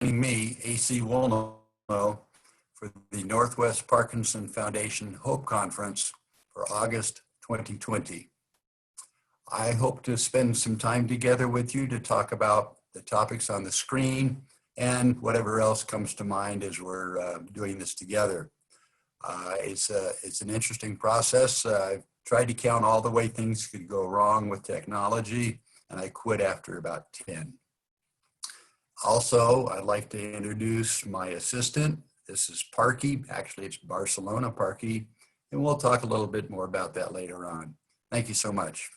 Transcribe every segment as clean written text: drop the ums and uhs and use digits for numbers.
me, AC Woolnough, for the Northwest Parkinson Foundation Hope Conference for August 2020. I hope to spend some time together with you to talk about the topics on the screen and whatever else comes to mind as we're doing this together. It's an interesting process. I've tried to count all the way things could go wrong with technology, and I quit after about 10. Also, I'd like to introduce my assistant. This is Parky. Actually, it's Barcelona Parky, and we'll talk a little bit more about that later on. Thank you so much.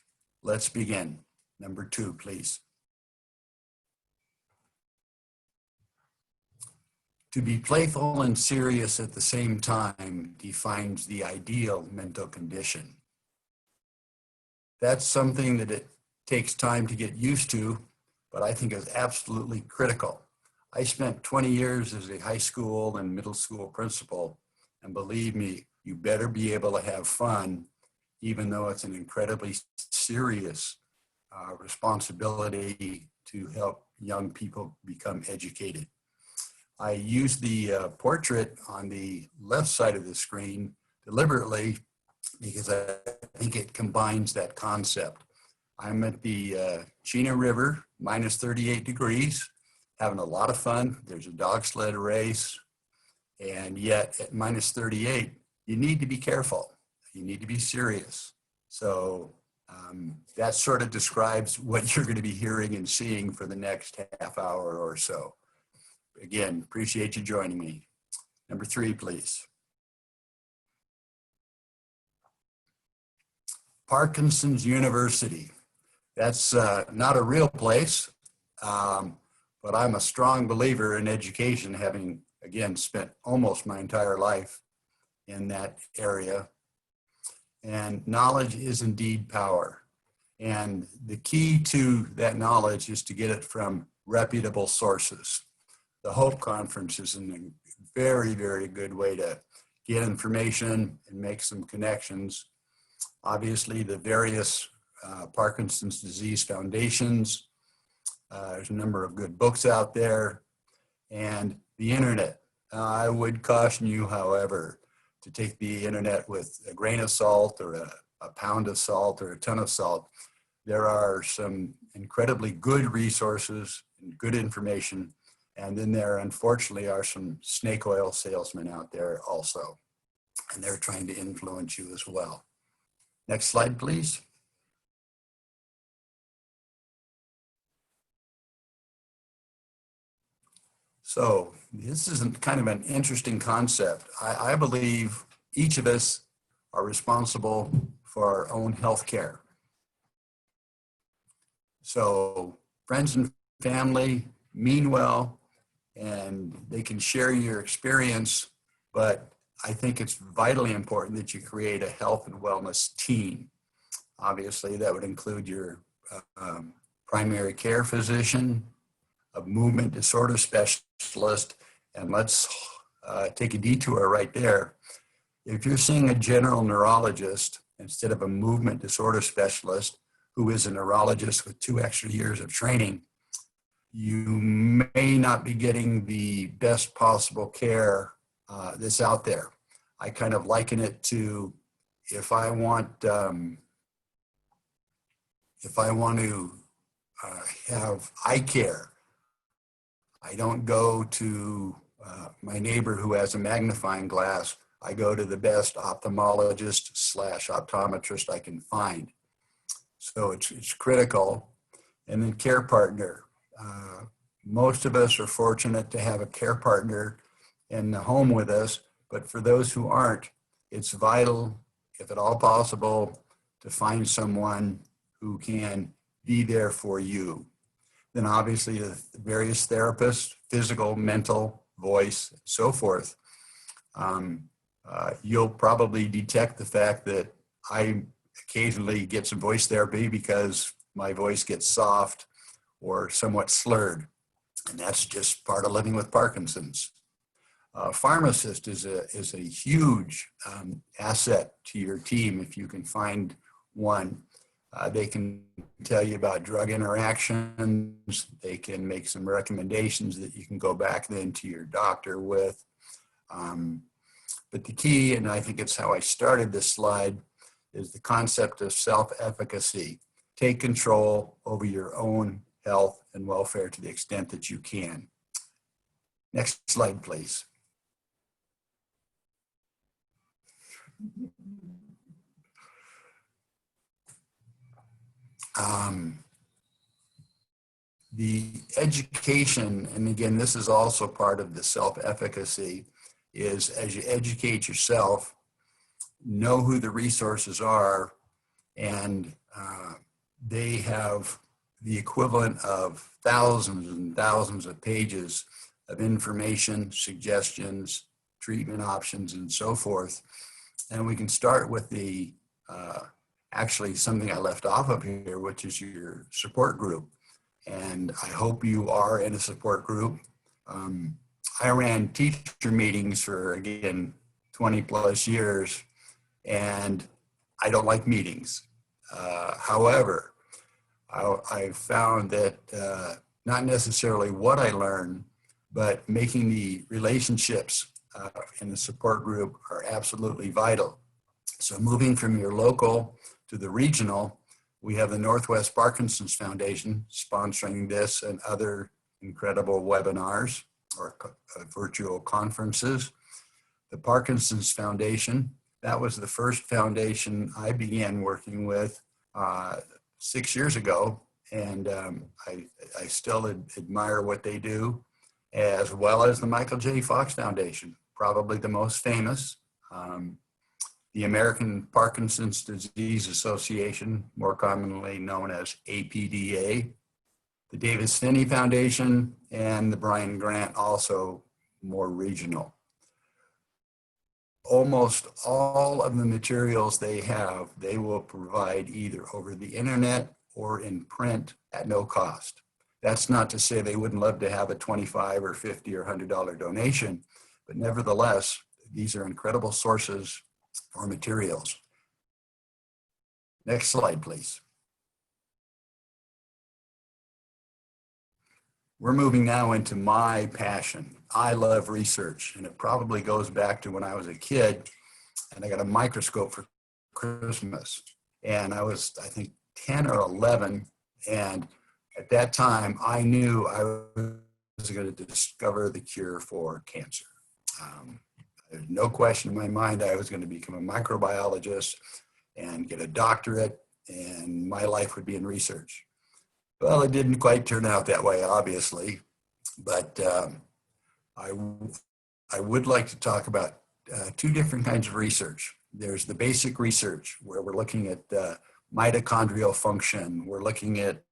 Let's begin. Number 2, please. To be playful and serious at the same time defines the ideal mental condition. That's something that it takes time to get used to, but I think is absolutely critical. I spent 20 years as a high school and middle school principal, and believe me, you better be able to have fun, even though it's an incredibly serious responsibility to help young people become educated. I use the portrait on the left side of the screen deliberately because I think it combines that concept. I'm at the Chena River, minus 38 degrees, having a lot of fun. There's a dog sled race, and yet at minus 38, you need to be careful. You need to be serious. So that sort of describes what you're going to be hearing and seeing for the next half hour or so. Again, appreciate you joining me. Number 3, please. Parkinson's University. That's not a real place, but I'm a strong believer in education, having, again, spent almost my entire life in that area. And knowledge is indeed power. And the key to that knowledge is to get it from reputable sources. The Hope Conference is a very, very good way to get information and make some connections. Obviously, the various Parkinson's disease foundations, there's a number of good books out there, and the internet. I would caution you, however, to take the internet with a grain of salt or a pound of salt or a ton of salt. There are some incredibly good resources and good information, and then there unfortunately are some snake oil salesmen out there also, and they're trying to influence you as well. Next slide, please. So this is kind of an interesting concept. I believe each of us are responsible for our own health care. So friends and family mean well, and they can share your experience, but I think it's vitally important that you create a health and wellness team. Obviously, that would include your primary care physician, a movement disorder specialist, and let's take a detour right there. If you're seeing a general neurologist instead of a movement disorder specialist who is a neurologist with 2 extra years of training, you may not be getting the best possible care that's out there. I kind of liken it to if I want to have eye care, I don't go to my neighbor who has a magnifying glass. I go to the best ophthalmologist / optometrist I can find. So it's critical. And then care partner. Most of us are fortunate to have a care partner in the home with us, but for those who aren't, it's vital, if at all possible, to find someone who can be there for you. Then obviously the various therapists, physical, mental, voice, so forth. You'll probably detect the fact that I occasionally get some voice therapy because my voice gets soft or somewhat slurred. And that's just part of living with Parkinson's. Pharmacist is a huge asset to your team if you can find one. They can tell you about drug interactions. They can make some recommendations that you can go back then to your doctor with. But the key, and I think it's how I started this slide, is the concept of self-efficacy. Take control over your own health and welfare to the extent that you can. Next slide, please. The education, and again, this is also part of the self-efficacy, is as you educate yourself, know who the resources are, and they have the equivalent of thousands and thousands of pages of information, suggestions, treatment options, and so forth. And we can start with the, actually something I left off of here, which is your support group. And I hope you are in a support group. I ran teacher meetings for, again, 20 plus years, and I don't like meetings. However, I found that not necessarily what I learned, but making the relationships in the support group are absolutely vital. So moving from your local to the regional, we have the Northwest Parkinson's Foundation sponsoring this and other incredible webinars or virtual conferences. The Parkinson's Foundation, that was the first foundation I began working with 6 years ago, and I still admire what they do, as well as the Michael J. Fox Foundation, probably the most famous. The American Parkinson's Disease Association, more commonly known as APDA, the Davis Finney Foundation, and the Brian Grant, also more regional. Almost all of the materials they have, they will provide either over the internet or in print at no cost. That's not to say they wouldn't love to have a $25 or $50 or $100 donation, but nevertheless, these are incredible sources for materials. Next slide, please. We're moving now into my passion. I love research, and it probably goes back to when I was a kid and I got a microscope for Christmas. And I was, I think, 10 or 11. And at that time, I knew I was going to discover the cure for cancer. There's no question in my mind I was going to become a microbiologist and get a doctorate, and my life would be in research. Well, it didn't quite turn out that way, obviously, but I would like to talk about two different kinds of research. There's the basic research, where we're looking at mitochondrial function. We're looking at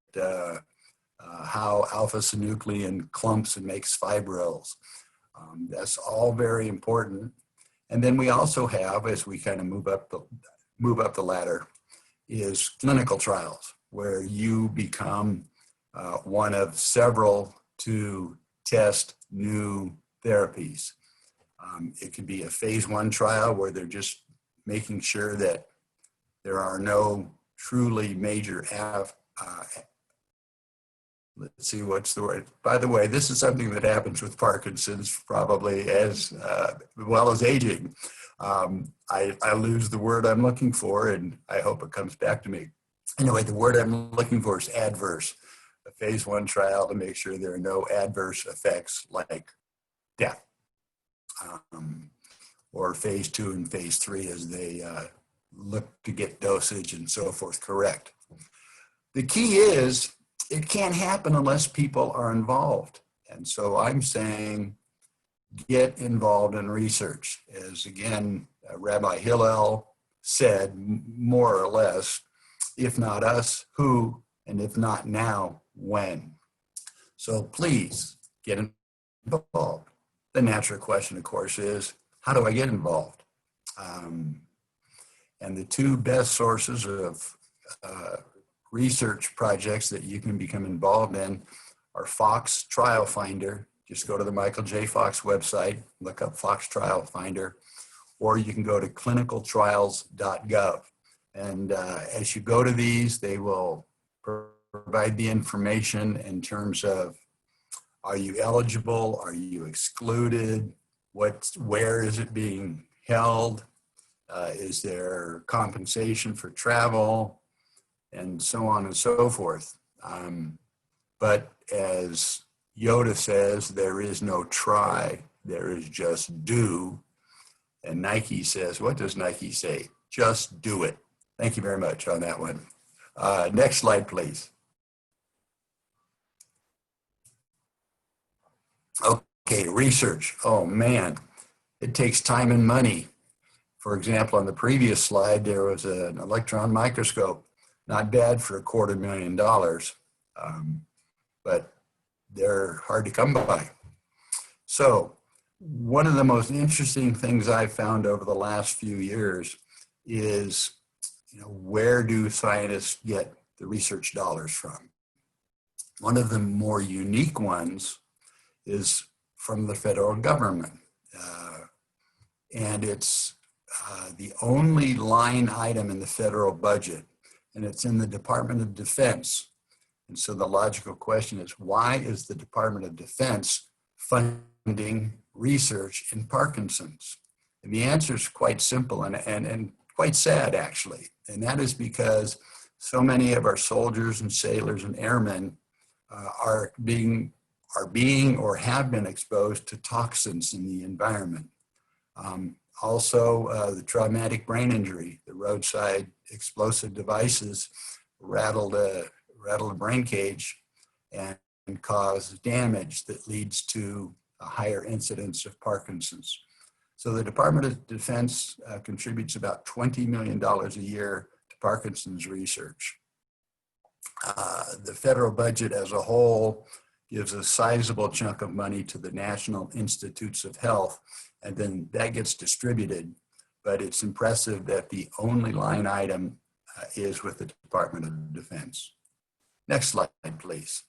how alpha-synuclein clumps and makes fibrils. That's all very important. And then we also have, as we kind of move up the ladder, is clinical trials, where you become one of several to test new therapies. It could be a phase 1 trial where they're just making sure that there are no truly major let's see, what's the word? By the way, this is something that happens with Parkinson's probably as well as aging. I lose the word I'm looking for, and I hope it comes back to me. Anyway, the word I'm looking for is adverse. A phase 1 trial to make sure there are no adverse effects like death. Or phase 2 and phase 3 as they look to get dosage and so forth correct. The key is, it can't happen unless people are involved. And so I'm saying, get involved in research. As again, Rabbi Hillel said, more or less, if not us, who? And if not now, when? So please get involved. The natural question, of course, is, how do I get involved? And the two best sources of research projects that you can become involved in are Fox Trial Finder. Just go to the Michael J. Fox website, look up Fox Trial Finder, or you can go to clinicaltrials.gov. And as you go to these, they will provide the information in terms of, are you eligible? Are you excluded? Where is it being held? Is there compensation for travel? And so on and so forth. But as Yoda says, there is no try, there is just do. And Nike says, what does Nike say? Just do it. Thank you very much on that one. Next slide, please. Okay, research. Oh man, it takes time and money. For example, on the previous slide, there was an electron microscope. Not bad for $250,000, but they're hard to come by. So one of the most interesting things I've found over the last few years is, where do scientists get the research dollars from? One of the more unique ones is from the federal government. And it's the only line item in the federal budget, and it's in the Department of Defense. And so the logical question is, why is the Department of Defense funding research in Parkinson's? And the answer is quite simple and quite sad, actually. And that is because so many of our soldiers and sailors and airmen are being or have been exposed to toxins in the environment. Also, the traumatic brain injury, the roadside explosive devices rattled a brain cage and cause damage that leads to a higher incidence of Parkinson's. So the Department of Defense contributes about $20 million a year to Parkinson's research. The federal budget as a whole gives a sizable chunk of money to the National Institutes of Health, and then that gets distributed. But it's impressive that the only line item is with the Department of Defense. Next slide, please.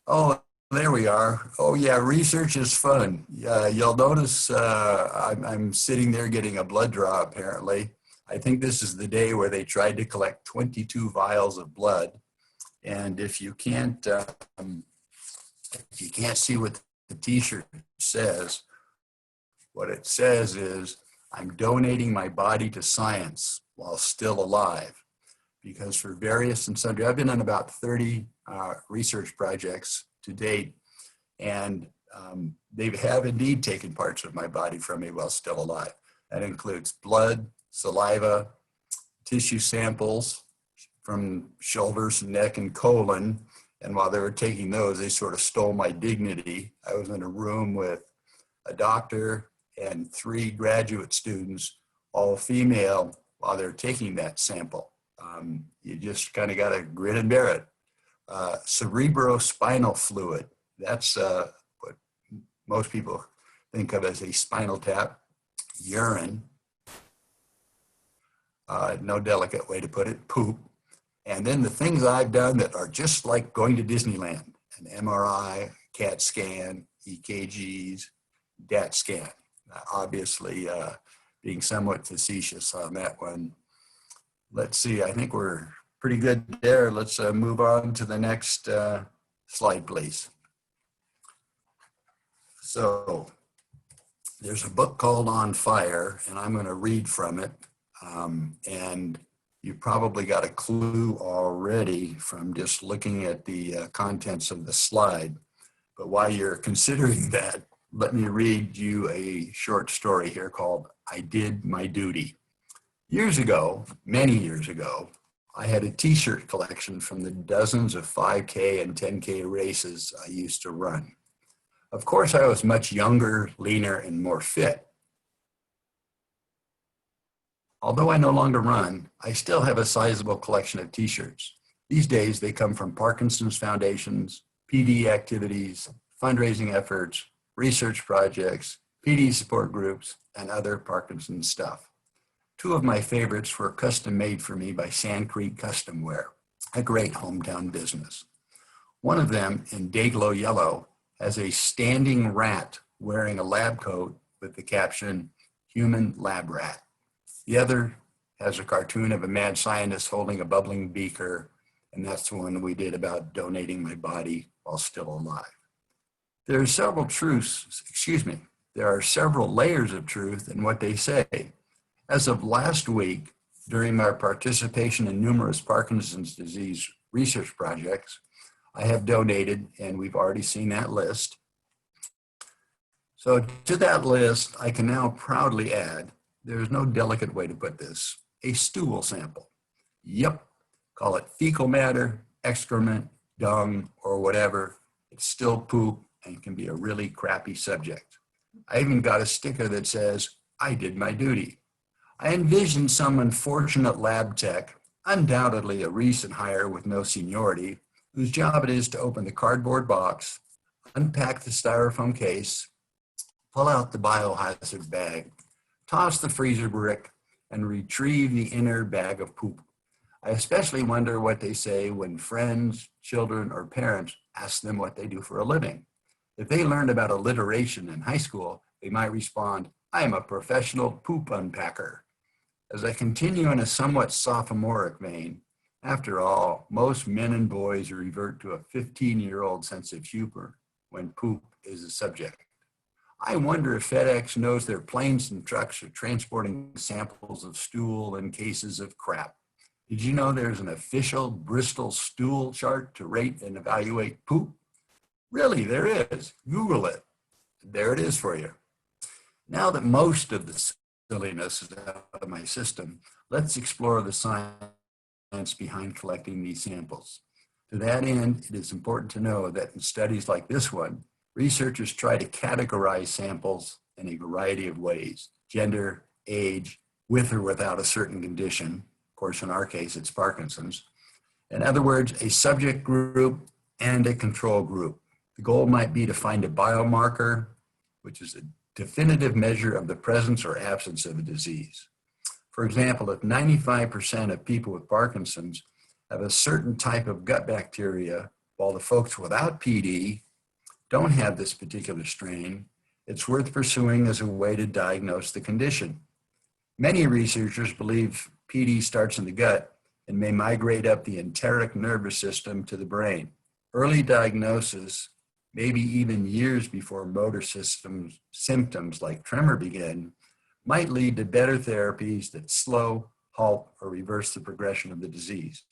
Oh, there we are. Oh yeah, research is fun. You'll notice I'm sitting there getting a blood draw apparently. I think this is the day where they tried to collect 22 vials of blood. And if you can't see what the t-shirt says, what it says is, I'm donating my body to science while still alive. Because for various and sundry, I've been on about 30 research projects to date, and they have indeed taken parts of my body from me while still alive. That includes blood, saliva, tissue samples from shoulders, neck, and colon. And while they were taking those, they sort of stole my dignity. I was in a room with a doctor and 3 graduate students, all female, while they're taking that sample. You just kind of got to grin and bear it. Cerebrospinal fluid, that's what most people think of as a spinal tap. Urine, no delicate way to put it, poop. And then the things I've done that are just like going to Disneyland: an MRI, CAT scan, EKGs, DAT scan. Obviously, being somewhat facetious on that one. Let's see, I think we're pretty good there. Let's move on to the next slide, please. So there's a book called On Fire, and I'm going to read from it. And you probably got a clue already from just looking at the contents of the slide. But while you're considering that, let me read you a short story here called I Did My Duty. Years ago, many years ago, I had a t-shirt collection from the dozens of 5K and 10K races I used to run. Of course, I was much younger, leaner, and more fit. Although I no longer run, I still have a sizable collection of t-shirts. These days, they come from Parkinson's foundations, PD activities, fundraising efforts, research projects, PD support groups, and other Parkinson's stuff. 2 of my favorites were custom made for me by Sand Creek Custom Wear, a great hometown business. One of them, in Dayglow yellow, has a standing rat wearing a lab coat with the caption, human lab rat. The other has a cartoon of a mad scientist holding a bubbling beaker, and that's the one we did about donating my body while still alive. There are several layers of truth in what they say. As of last week, during my participation in numerous Parkinson's disease research projects, I have donated, and we've already seen that list. So to that list, I can now proudly add, there's no delicate way to put this, a stool sample. Yep, call it fecal matter, excrement, dung, or whatever. It's still poop and can be a really crappy subject. I even got a sticker that says, I did my duty. I envisioned some unfortunate lab tech, undoubtedly a recent hire with no seniority, whose job it is to open the cardboard box, unpack the styrofoam case, pull out the biohazard bag, toss the freezer brick, and retrieve the inner bag of poop. I especially wonder what they say when friends, children, or parents ask them what they do for a living. If they learned about alliteration in high school, they might respond, I am a professional poop unpacker. As I continue in a somewhat sophomoric vein, after all, most men and boys revert to a 15-year-old sense of humor when poop is a subject. I wonder if FedEx knows their planes and trucks are transporting samples of stool and cases of crap. Did you know there's an official Bristol stool chart to rate and evaluate poop? Really, there is. Google it. There it is for you. Now that most of the silliness is out of my system, let's explore the science behind collecting these samples. To that end, it is important to know that in studies like this one, researchers try to categorize samples in a variety of ways: gender, age, with or without a certain condition. Of course, in our case, it's Parkinson's. In other words, a subject group and a control group. The goal might be to find a biomarker, which is a definitive measure of the presence or absence of a disease. For example, if 95% of people with Parkinson's have a certain type of gut bacteria, while the folks without PD don't have this particular strain, it's worth pursuing as a way to diagnose the condition. Many researchers believe PD starts in the gut and may migrate up the enteric nervous system to the brain. Early diagnosis, maybe even years before motor system symptoms like tremor begin, might lead to better therapies that slow, halt, or reverse the progression of the disease.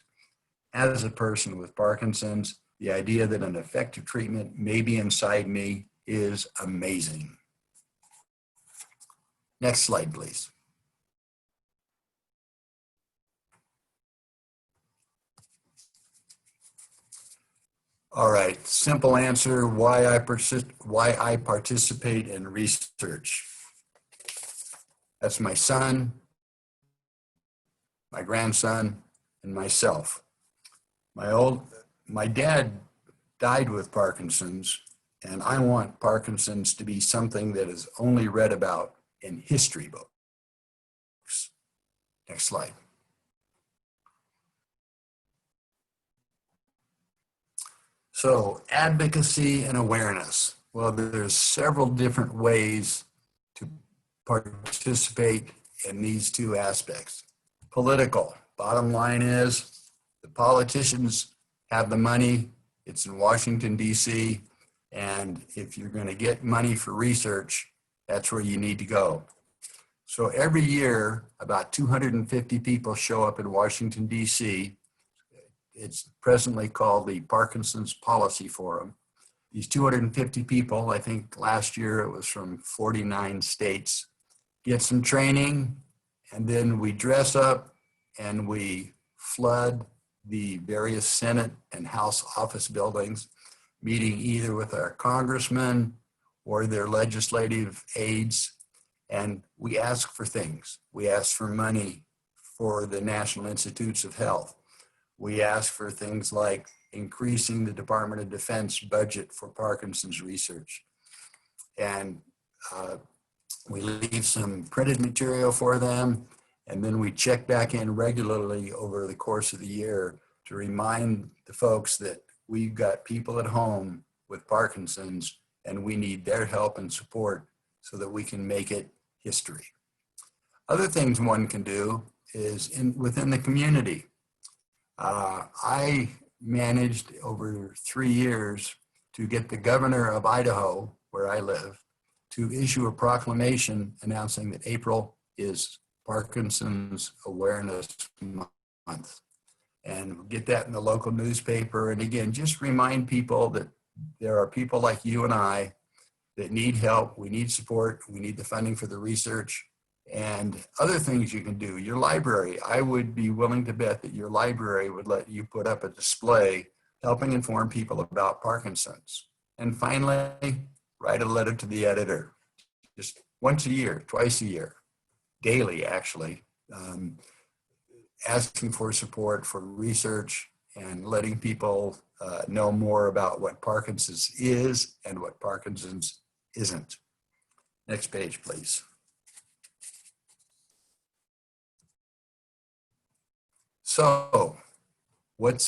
As a person with Parkinson's, the idea that an effective treatment may be inside me is amazing. Next slide, please. All right, simple answer, why I participate in research. That's my son, my grandson, and myself. My dad died with Parkinson's, and I want Parkinson's to be something that is only read about in history books. Next slide. So, advocacy and awareness. Well, there's several different ways to participate in these two aspects. Political. Bottom line is the politicians have the money. It's in Washington, D.C. And if you're going to get money for research, that's where you need to go. So every year, about 250 people show up in Washington, D.C. It's presently called the Parkinson's Policy Forum. These 250 people, I think last year it was from 49 states, get some training, and then we dress up and we flood the various Senate and House office buildings, meeting either with our congressmen or their legislative aides, and we ask for things. We ask for money for the National Institutes of Health. We ask for things like increasing the Department of Defense budget for Parkinson's research. And we leave some printed material for them, and then we check back in regularly over the course of the year to remind the folks that we've got people at home with Parkinson's and we need their help and support so that we can make it history. Other things one can do is within the community. I managed over 3 years to get the governor of Idaho, where I live, to issue a proclamation announcing that April is Parkinson's Awareness Month. And get that in the local newspaper. And again, just remind people that there are people like you and I that need help. We need support. We need the funding for the research and other things you can do. Your library, I would be willing to bet that your library would let you put up a display helping inform people about Parkinson's. And finally, write a letter to the editor, just once a year, twice a year, daily actually, asking for support for research and letting people know more about what Parkinson's is and what Parkinson's isn't. Next page, please. So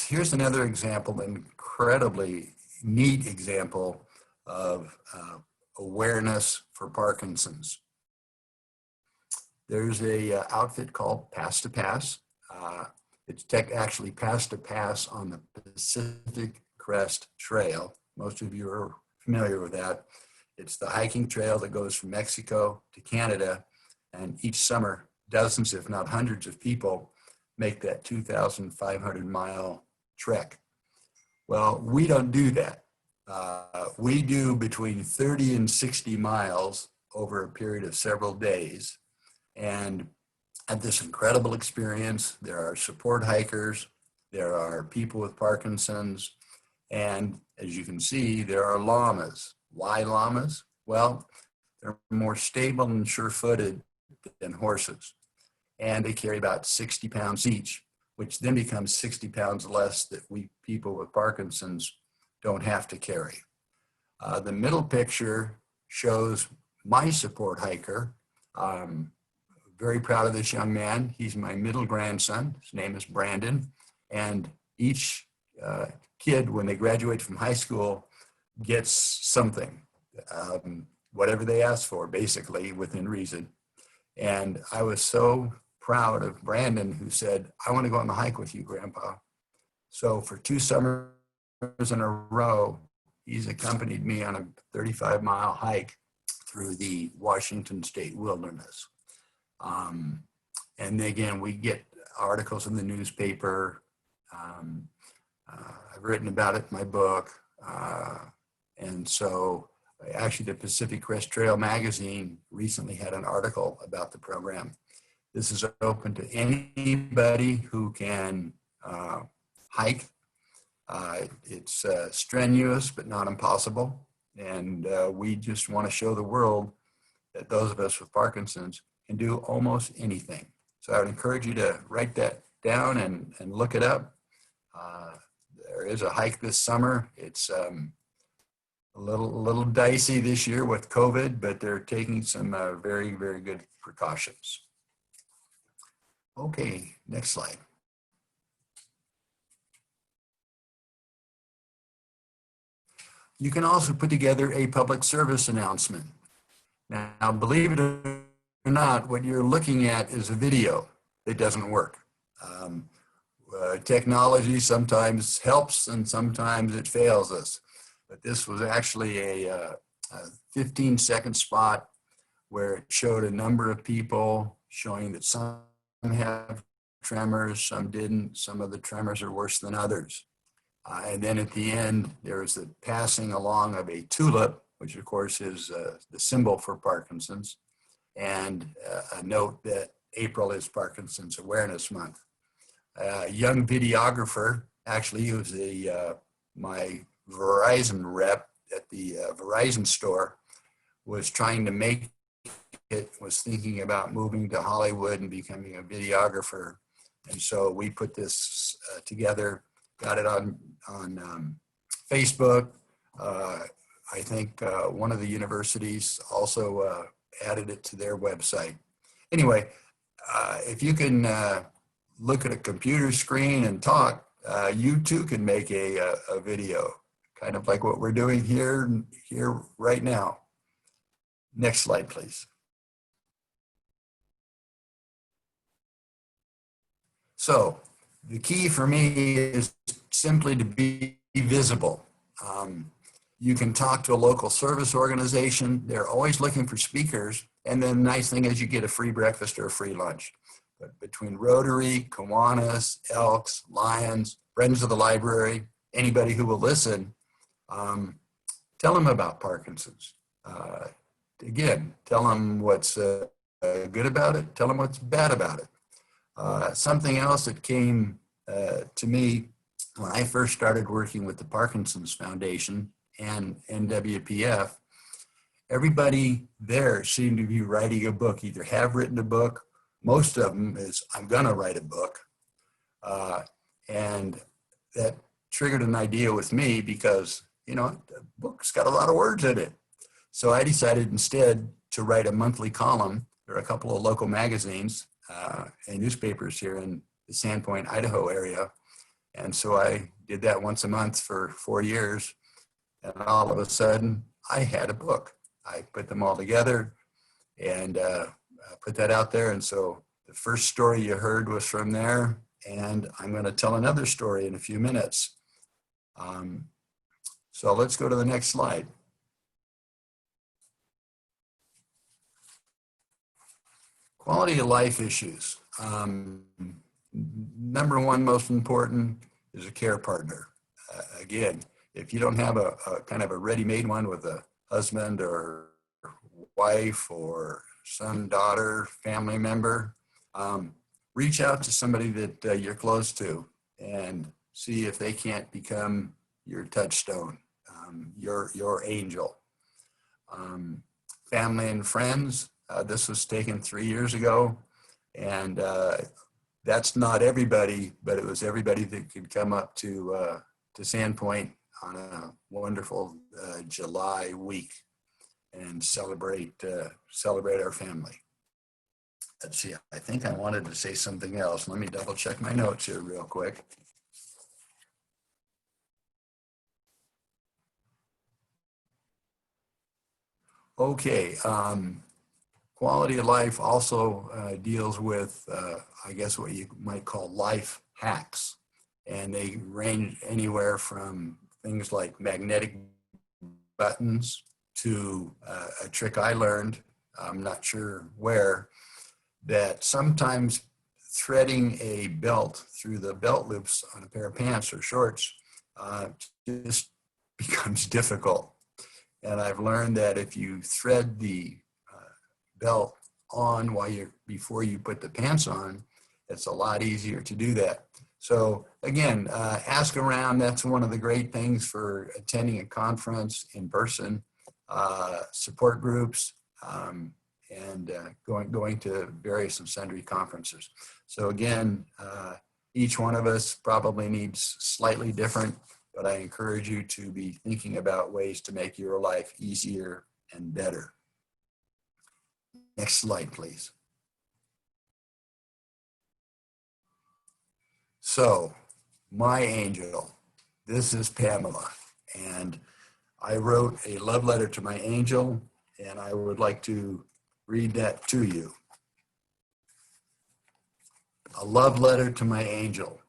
here's another example, incredibly neat example of awareness for Parkinson's. There's a outfit called Pass to Pass. It's actually Pass to Pass on the Pacific Crest Trail. Most of you are familiar with that. It's the hiking trail that goes from Mexico to Canada, and each summer, dozens, if not hundreds of people make that 2,500-mile trek. Well, we don't do that. We do between 30 and 60 miles over a period of several days, and had this incredible experience. There are support hikers, there are people with Parkinson's, and as you can see, there are llamas. Why llamas? Well, they're more stable and sure-footed than horses, and they carry about 60 pounds each, which then becomes 60 pounds less that we people with Parkinson's don't have to carry. The middle picture shows my support hiker. Very proud of this young man. He's my middle grandson. His name is Brandon. And each kid, when they graduate from high school, gets something, whatever they ask for, basically, within reason. And I was so proud of Brandon, who said, "I want to go on the hike with you, Grandpa." So for 2 summers in a row, he's accompanied me on a 35-mile hike through the Washington State wilderness. And again, we get articles in the newspaper. I've written about it in my book. And so actually the Pacific Crest Trail magazine recently had an article about the program. This is open to anybody who can hike. It's strenuous, but not impossible. And we just want to show the world that those of us with Parkinson's can do almost anything. So I would encourage you to write that down and look it up. There is a hike this summer. It's a little dicey this year with COVID, but they're taking some very, very good precautions. Okay, next slide. You can also put together a public service announcement. Now, believe it or not, what you're looking at is a video that doesn't work. Technology sometimes helps and sometimes it fails us. But this was actually a 15-second spot where it showed a number of people, showing that some have tremors, some didn't. Some of the tremors are worse than others. And then at the end, there was the passing along of a tulip, which of course is the symbol for Parkinson's, and a note that April is Parkinson's Awareness Month. A young videographer, actually he was my Verizon rep at the Verizon store, was trying to make it, was thinking about moving to Hollywood and becoming a videographer. And so we put this together, got it on Facebook. I think one of the universities also added it to their website. Anyway, if you can look at a computer screen and talk, you too can make a video, kind of like what we're doing here right now. Next slide, please. So the key for me is simply to be visible. You can talk to a local service organization. They're always looking for speakers. And then the nice thing is you get a free breakfast or a free lunch. But between Rotary, Kiwanis, Elks, Lions, Friends of the Library, anybody who will listen, tell them about Parkinson's. Again, tell them what's good about it. Tell them what's bad about it. Something else that came to me when I first started working with the Parkinson's Foundation and NWPF, everybody there seemed to be writing a book, either have written a book. Most of them is, I'm gonna write a book. And that triggered an idea with me because, you know, the book's got a lot of words in it. So I decided instead to write a monthly column. There are a couple of local magazines and newspapers here in the Sandpoint, Idaho area. And so I did that once a month for 4 years. And all of a sudden, I had a book. I put them all together and put that out there. And so the first story you heard was from there. And I'm going to tell another story in a few minutes. So let's go to the next slide. Quality of life issues. Number one, most important, is a care partner. Again, if you don't have a kind of a ready-made one with a husband or wife or son, daughter, family member, reach out to somebody that you're close to and see if they can't become your touchstone, your angel. Family and friends, this was taken 3 years ago, and that's not everybody, but it was everybody that could come up to Sandpoint on a wonderful July week and celebrate our family. Let's see, I think I wanted to say something else. Let me double check my notes here real quick. Okay, quality of life also deals with, I guess, what you might call life hacks. And they range anywhere from things like magnetic buttons to a trick I learned, I'm not sure where, that sometimes threading a belt through the belt loops on a pair of pants or shorts just becomes difficult. And I've learned that if you thread the belt on before you put the pants on, it's a lot easier to do that. So again, ask around. That's one of the great things for attending a conference in person, support groups, and going to various and sundry conferences. So again, each one of us probably needs slightly different, but I encourage you to be thinking about ways to make your life easier and better. Next slide, please. So, my angel, this is Pamela, and I wrote a love letter to my angel, and I would like to read that to you. A love letter to my angel.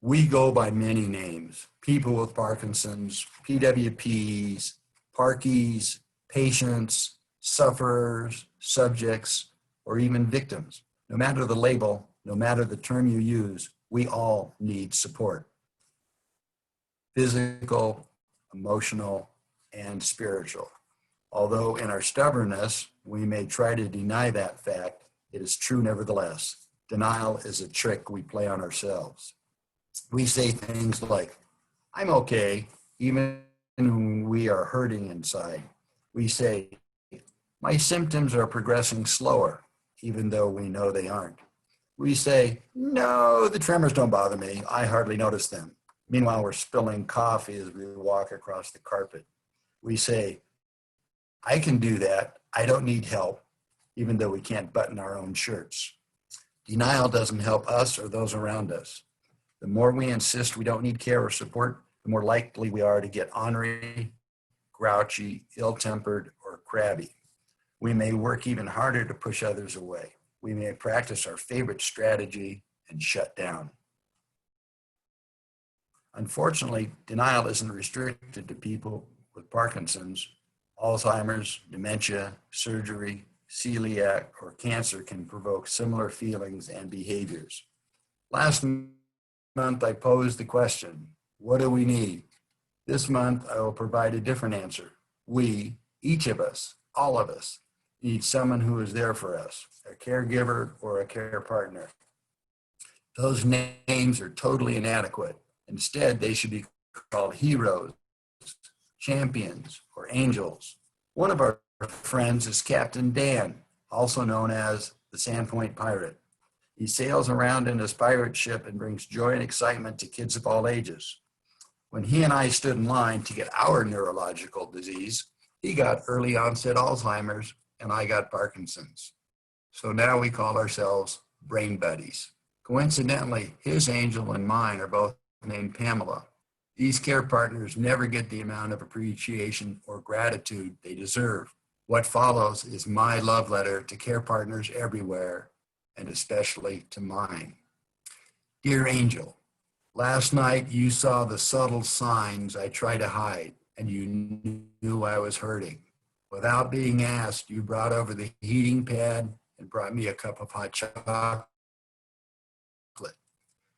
We go by many names: people with Parkinson's, PWPs, Parkies, patients, sufferers, subjects, or even victims. No matter the label, no matter the term you use, we all need support. Physical, emotional, and spiritual. Although in our stubbornness, we may try to deny that fact, it is true nevertheless. Denial is a trick we play on ourselves. We say things like, I'm okay, even when we are hurting inside. We say, my symptoms are progressing slower, even though we know they aren't. We say, no, the tremors don't bother me. I hardly notice them. Meanwhile, we're spilling coffee as we walk across the carpet. We say, I can do that. I don't need help, even though we can't button our own shirts. Denial doesn't help us or those around us. The more we insist we don't need care or support, the more likely we are to get ornery, grouchy, ill-tempered, or crabby. We may work even harder to push others away. We may practice our favorite strategy and shut down. Unfortunately, denial isn't restricted to people with Parkinson's. Alzheimer's, dementia, surgery, celiac, or cancer can provoke similar feelings and behaviors. Last month, I posed the question, what do we need? This month, I will provide a different answer. We, each of us, all of us, need someone who is there for us, a caregiver or a care partner. Those names are totally inadequate. Instead, they should be called heroes, champions, or angels. One of our friends is Captain Dan, also known as the Sandpoint Pirate. He sails around in his pirate ship and brings joy and excitement to kids of all ages. When he and I stood in line to get our neurological disease, he got early onset Alzheimer's and I got Parkinson's. So now we call ourselves brain buddies. Coincidentally, his angel and mine are both named Pamela. These care partners never get the amount of appreciation or gratitude they deserve. What follows is my love letter to care partners everywhere, and especially to mine. Dear Angel, last night you saw the subtle signs I try to hide, and you knew I was hurting. Without being asked, you brought over the heating pad and brought me a cup of hot chocolate.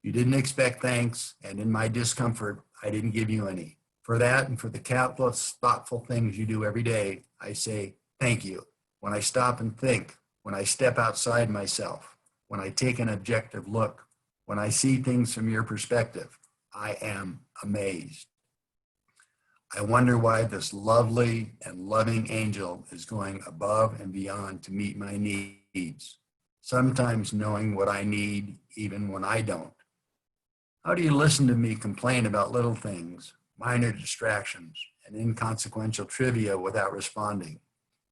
You didn't expect thanks, and in my discomfort, I didn't give you any. For that and for the countless thoughtful things you do every day, I say thank you. When I stop and think, when I step outside myself, when I take an objective look, when I see things from your perspective, I am amazed. I wonder why this lovely and loving angel is going above and beyond to meet my needs, sometimes knowing what I need even when I don't. How do you listen to me complain about little things, minor distractions, and inconsequential trivia without responding?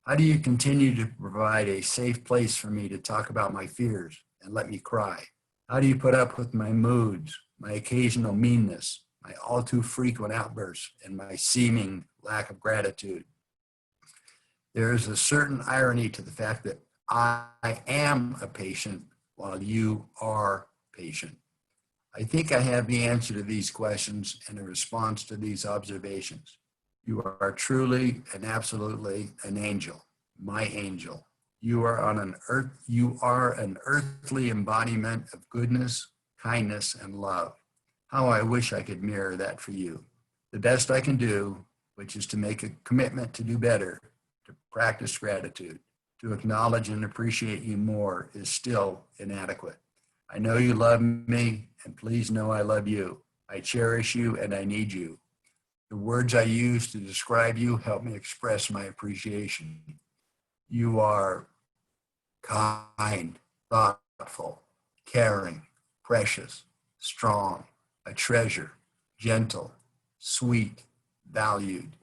How do you continue to provide a safe place for me to talk about my fears and let me cry? How do you put up with my moods, my occasional meanness, my all too frequent outbursts, and my seeming lack of gratitude? There is a certain irony to the fact that I am a patient while you are patient. I think I have the answer to these questions and a response to these observations. You are truly and absolutely an angel, my angel. You are an earthly embodiment of goodness, kindness, and love. How I wish I could mirror that for you. The best I can do, which is to make a commitment to do better, to practice gratitude, to acknowledge and appreciate you more, is still inadequate. I know you love me, and please know I love you. I cherish you, and I need you. The words I use to describe you help me express my appreciation. You are kind, thoughtful, caring, precious, strong, a treasure, gentle, sweet, valued,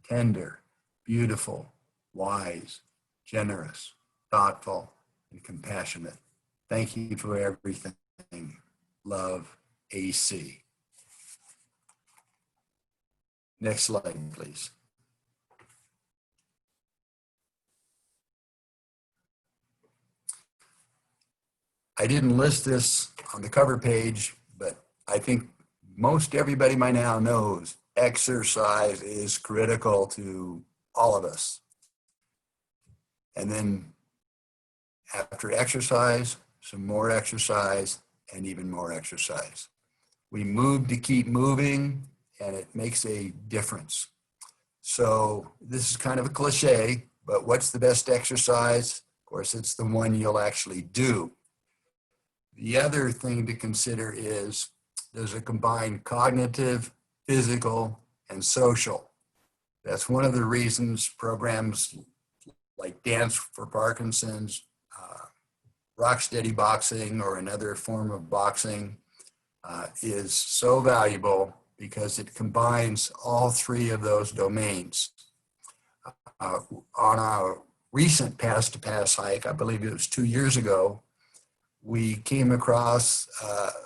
tender, beautiful, wise, generous, thoughtful, and compassionate. Thank you for everything. Love, AC. Next slide, please. I didn't list this on the cover page, but I think most everybody by now knows exercise is critical to all of us. And then after exercise, some more exercise, and even more exercise. We move to keep moving, and it makes a difference. So this is kind of a cliche, but what's the best exercise? Of course, it's the one you'll actually do. The other thing to consider is there's a combined cognitive, physical, and social. That's one of the reasons programs like Dance for Parkinson's, Rocksteady boxing, or another form of boxing is so valuable because it combines all three of those domains. On a recent Pass to Pass hike, I believe it was 2 years ago, we came across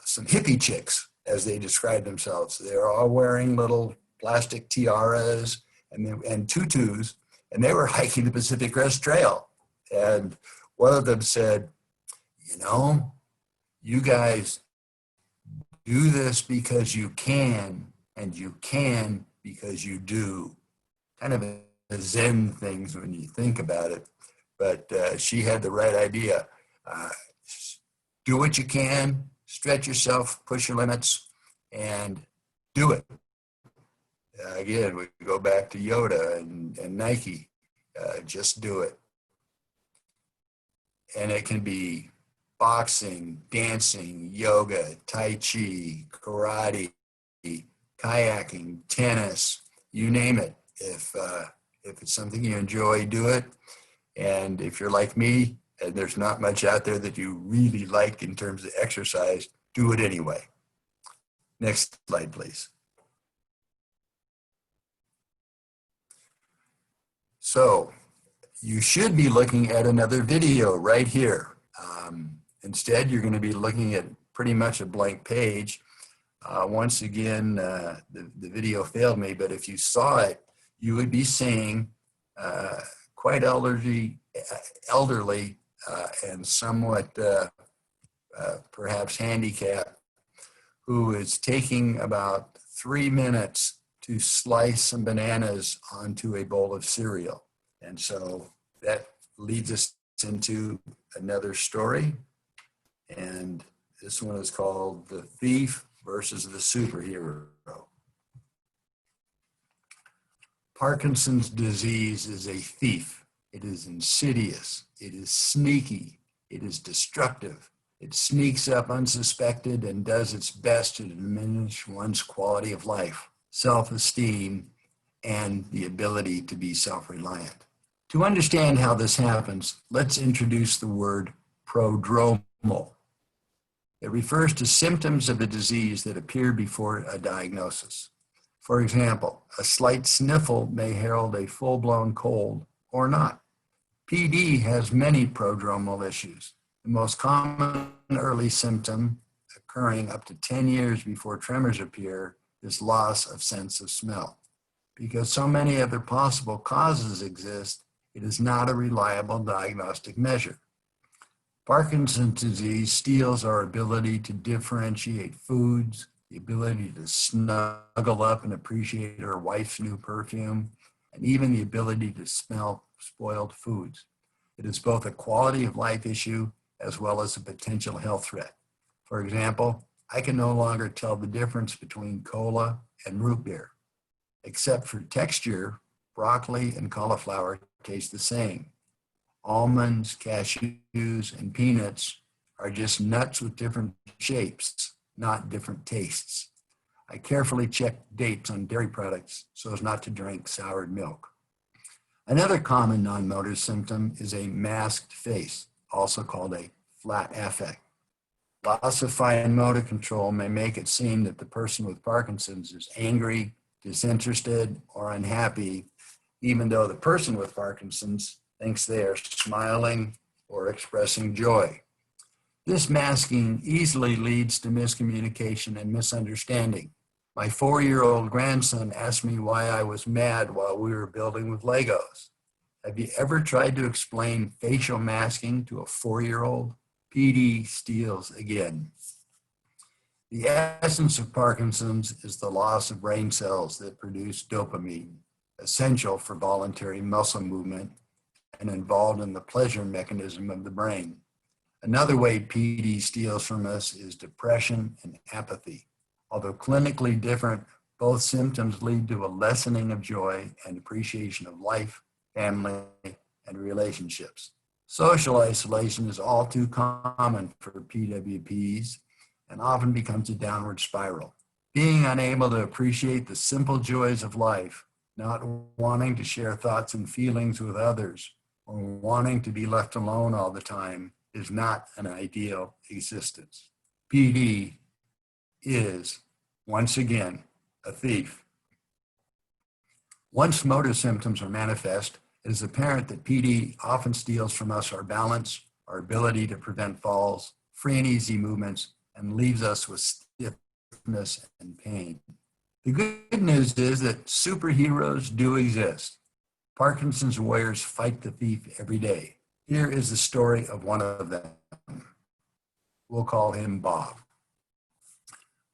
some hippie chicks, as they described themselves. They're all wearing little plastic tiaras and tutus, and they were hiking the Pacific Crest Trail. And one of them said, you know, You guys do this because you can, and you can because you do. Kind of a Zen thing when you think about it, but she had the right idea. Uh, do what you can, stretch yourself, push your limits, and do it. Again, we go back to Yoda and Nike. Just do it. And it can be boxing, dancing, yoga, tai chi, karate, kayaking, tennis, you name it. If it's something you enjoy, do it. And if you're like me, and there's not much out there that you really like in terms of exercise, do it anyway. Next slide, please. So you should be looking at another video right here. Instead, you're going to be looking at pretty much a blank page. Once again, the video failed me, but if you saw it, you would be seeing quite elderly and somewhat perhaps handicapped, who is taking about 3 minutes to slice some bananas onto a bowl of cereal. And so that leads us into another story. And this one is called The Thief versus the Superhero. Parkinson's disease is a thief. It is insidious. It is sneaky. It is destructive. It sneaks up unsuspected and does its best to diminish one's quality of life, self-esteem, and the ability to be self-reliant. To understand how this happens, let's introduce the word prodromal. It refers to symptoms of the disease that appear before a diagnosis. For example, a slight sniffle may herald a full-blown cold or not. PD has many prodromal issues. The most common early symptom, occurring up to 10 years before tremors appear, is loss of sense of smell. Because so many other possible causes exist, it is not a reliable diagnostic measure. Parkinson's disease steals our ability to differentiate foods, the ability to snuggle up and appreciate our wife's new perfume, and even the ability to smell spoiled foods. It is both a quality of life issue as well as a potential health threat. For example, I can no longer tell the difference between cola and root beer. Except for texture, broccoli and cauliflower taste the same. Almonds, cashews, and peanuts are just nuts with different shapes, not different tastes. I carefully check dates on dairy products so as not to drink soured milk. Another common non-motor symptom is a masked face, also called a flat affect. Loss of fine motor control may make it seem that the person with Parkinson's is angry, disinterested, or unhappy, even though the person with Parkinson's thinks they are smiling or expressing joy. This masking easily leads to miscommunication and misunderstanding. My 4-year-old grandson asked me why I was mad while we were building with Legos. Have you ever tried to explain facial masking to a 4-year-old? PD steals again. The essence of Parkinson's is the loss of brain cells that produce dopamine, essential for voluntary muscle movement and involved in the pleasure mechanism of the brain. Another way PD steals from us is depression and apathy. Although clinically different, both symptoms lead to a lessening of joy and appreciation of life, family, and relationships. Social isolation is all too common for PWPs and often becomes a downward spiral. Being unable to appreciate the simple joys of life, not wanting to share thoughts and feelings with others, or wanting to be left alone all the time is not an ideal existence. PD is, once again, a thief. Once motor symptoms are manifest, it is apparent that PD often steals from us our balance, our ability to prevent falls, free and easy movements, and leaves us with stiffness and pain. The good news is that superheroes do exist. Parkinson's warriors fight the thief every day. Here is the story of one of them. We'll call him Bob.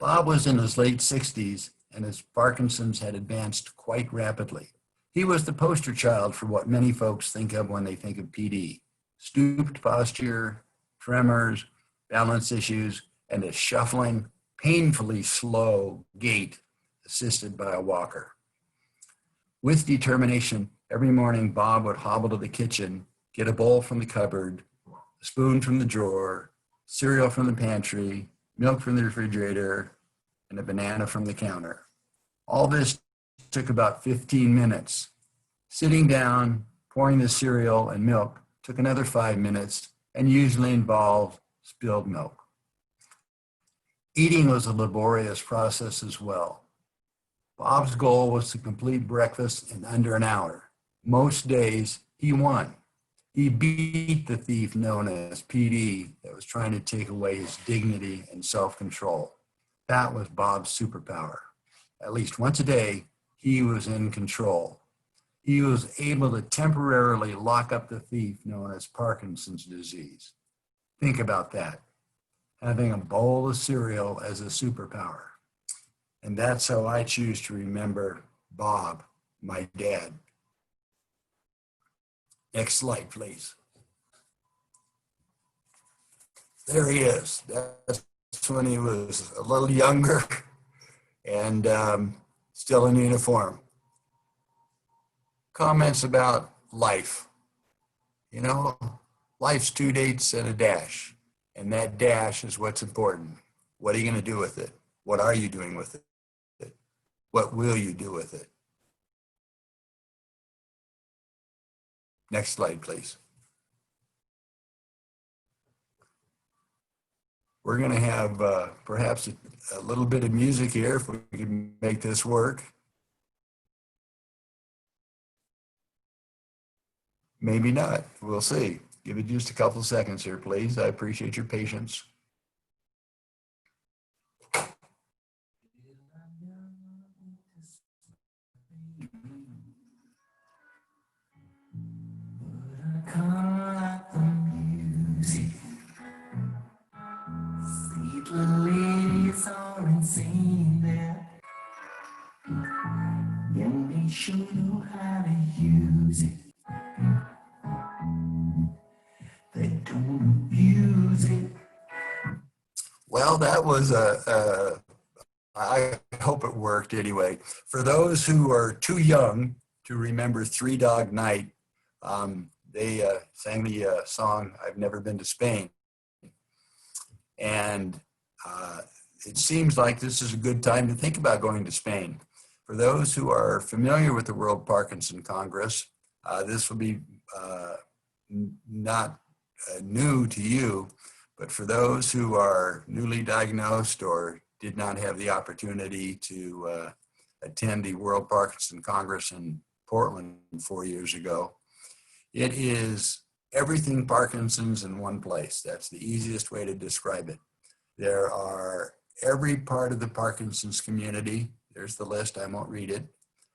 Bob was in his late 60s and his Parkinson's had advanced quite rapidly. He was the poster child for what many folks think of when they think of PD: stooped posture, tremors, balance issues, and a shuffling, painfully slow gait assisted by a walker. With determination, every morning Bob would hobble to the kitchen, get a bowl from the cupboard, a spoon from the drawer, cereal from the pantry, milk from the refrigerator, and a banana from the counter. All this took about 15 minutes. Sitting down, pouring the cereal and milk took another 5 minutes and usually involved spilled milk. Eating was a laborious process as well. Bob's goal was to complete breakfast in under an hour. Most days, he won. He beat the thief known as PD that was trying to take away his dignity and self-control. That was Bob's superpower. At least once a day, he was in control. He was able to temporarily lock up the thief known as Parkinson's disease. Think about that, having a bowl of cereal as a superpower. And that's how I choose to remember Bob, my dad. Next slide, please. There he is. That's when he was a little younger and still in uniform. Comments about life. You know, life's 2 dates and a dash. And that dash is what's important. What are you going to do with it? What are you doing with it? What will you do with it? Next slide, please. We're going to have perhaps a little bit of music here if we can make this work. Maybe not. We'll see. Give it just a couple seconds here, please. I appreciate your patience. Ladies are insane there. Then they show you how to use it. They don't abuse it. Well, that was I hope it worked anyway. For those who are too young to remember Three Dog Night, they sang the song, I've Never Been to Spain. And it seems like this is a good time to think about going to Spain. For those who are familiar with the World Parkinson Congress, this will be not new to you, but for those who are newly diagnosed or did not have the opportunity to attend the World Parkinson Congress in Portland 4 years ago, it is everything Parkinson's in one place. That's the easiest way to describe it. There are every part of the Parkinson's community. There's the list, I won't read it.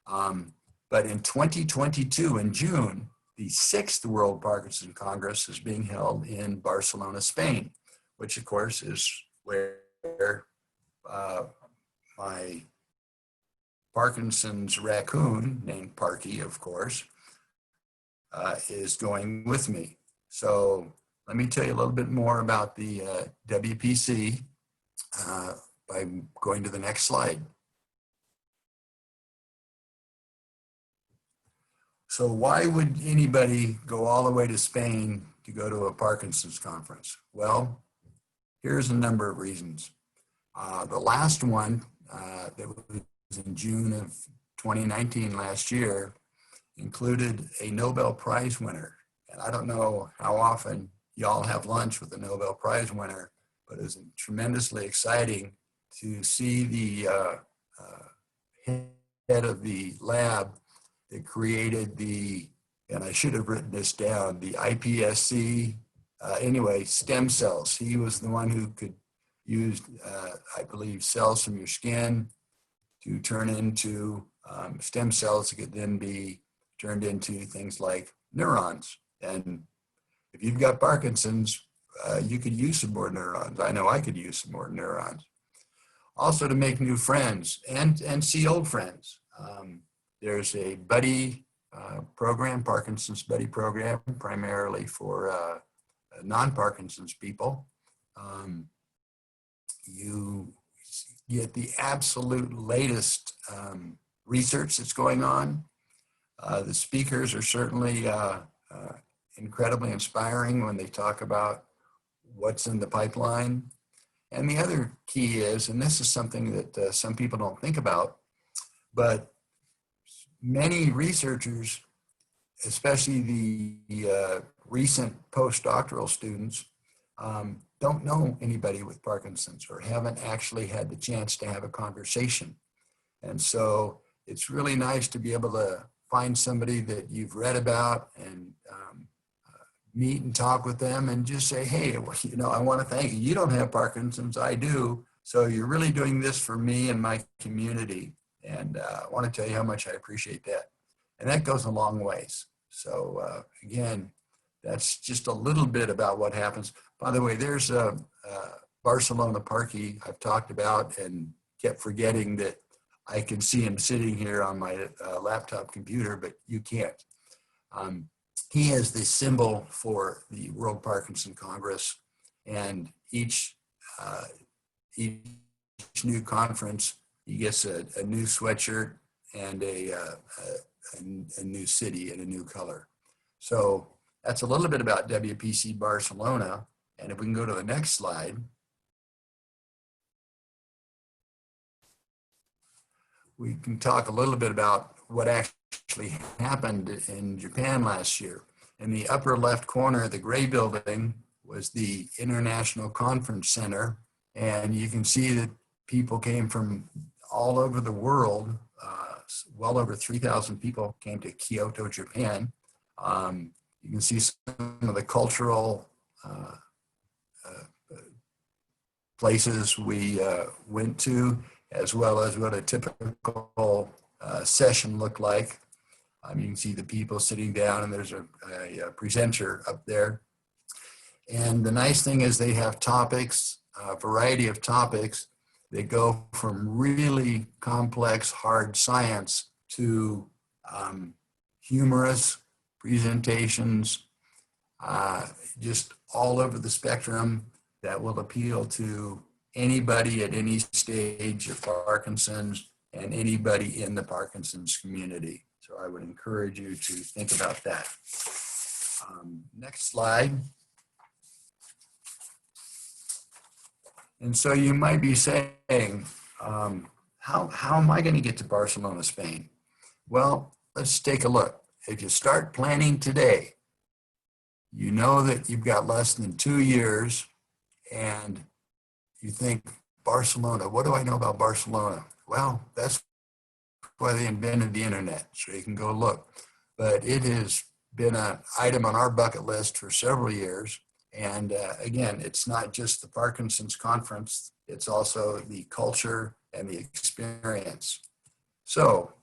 But in 2022, in June, the 6th World Parkinson Congress is being held in Barcelona, Spain, which of course is where my Parkinson's raccoon, named Parky, of course, is going with me. So let me tell you a little bit more about the WPC by going to the next slide. So why would anybody go all the way to Spain to go to a Parkinson's conference? Well, here's a number of reasons. The last one that was in June of 2019 last year included a Nobel Prize winner. And I don't know how often y'all have lunch with a Nobel Prize winner, but it was tremendously exciting to see the head of the lab that created the, and I should have written this down, the iPSC, anyway, stem cells. He was the one who could use, I believe, cells from your skin to turn into stem cells that could then be turned into things like neurons. And if you've got Parkinson's, you could use some more neurons. I know I could use some more neurons. Also to make new friends and see old friends. There's a buddy program, Parkinson's buddy program, primarily for non-Parkinson's people. You get the absolute latest research that's going on. The speakers are certainly incredibly inspiring when they talk about what's in the pipeline. And the other key is, and this is something that some people don't think about, but many researchers, especially the recent postdoctoral students, don't know anybody with Parkinson's or haven't actually had the chance to have a conversation. And so it's really nice to be able to find somebody that you've read about and meet and talk with them and just say, hey, you know, I want to thank you. You don't have Parkinson's, I do. So you're really doing this for me and my community. And I want to tell you how much I appreciate that. And that goes a long ways. So again, that's just a little bit about what happens. By the way, there's Barcelona Parky I've talked about and kept forgetting that I can see him sitting here on my laptop computer, but you can't. He is the symbol for the World Parkinson Congress, and each new conference, he gets a new sweatshirt and a new city and a new color. So that's a little bit about WPC Barcelona. And if we can go to the next slide, we can talk a little bit about what actually happened in Japan last year. In the upper left corner, the gray building was the International Conference Center. And you can see that people came from all over the world. Well over 3,000 people came to Kyoto, Japan. You can see some of the cultural places we went to, as well as what a typical session looked like. You can see the people sitting down, and there's a presenter up there. And the nice thing is they have topics, a variety of topics that go from really complex, hard science to humorous presentations, just all over the spectrum that will appeal to anybody at any stage of Parkinson's and anybody in the Parkinson's community. So I would encourage you to think about that. Next slide. And so you might be saying, how am I going to get to Barcelona, Spain? Well, let's take a look. If you start planning today, you know that you've got less than 2 years, and you think, Barcelona, what do I know about Barcelona? Well, that's why they invented the internet, so you can go look. But it has been an item on our bucket list for several years. And again, it's not just the Parkinson's conference, it's also the culture and the experience. So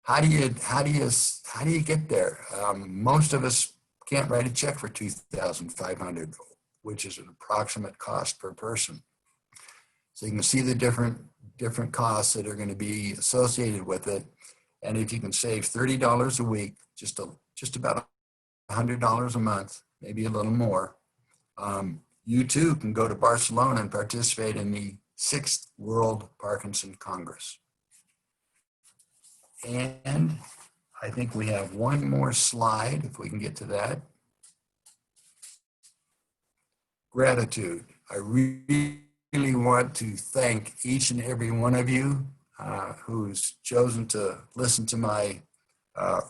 how do you get there? Most of us can't write a check for $2,500, which is an approximate cost per person. So you can see the different costs that are going to be associated with it. And if you can save $30 a week, just about $100 a month, maybe a little more, you too can go to Barcelona and participate in the 6th World Parkinson Congress. And I think we have one more slide, if we can get to that. Gratitude. I really want to thank each and every one of you who's chosen to listen to my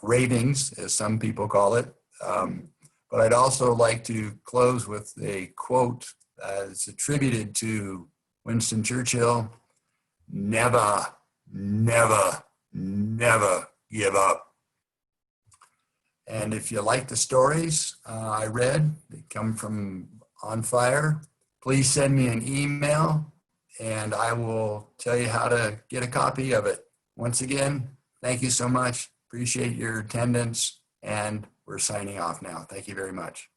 ravings, as some people call it. But I'd also like to close with a quote that's attributed to Winston Churchill: never, never, never give up. And if you like the stories I read, they come from On Fire, please send me an email and I will tell you how to get a copy of it. Once again, thank you so much. Appreciate your attendance, and we're signing off now. Thank you very much.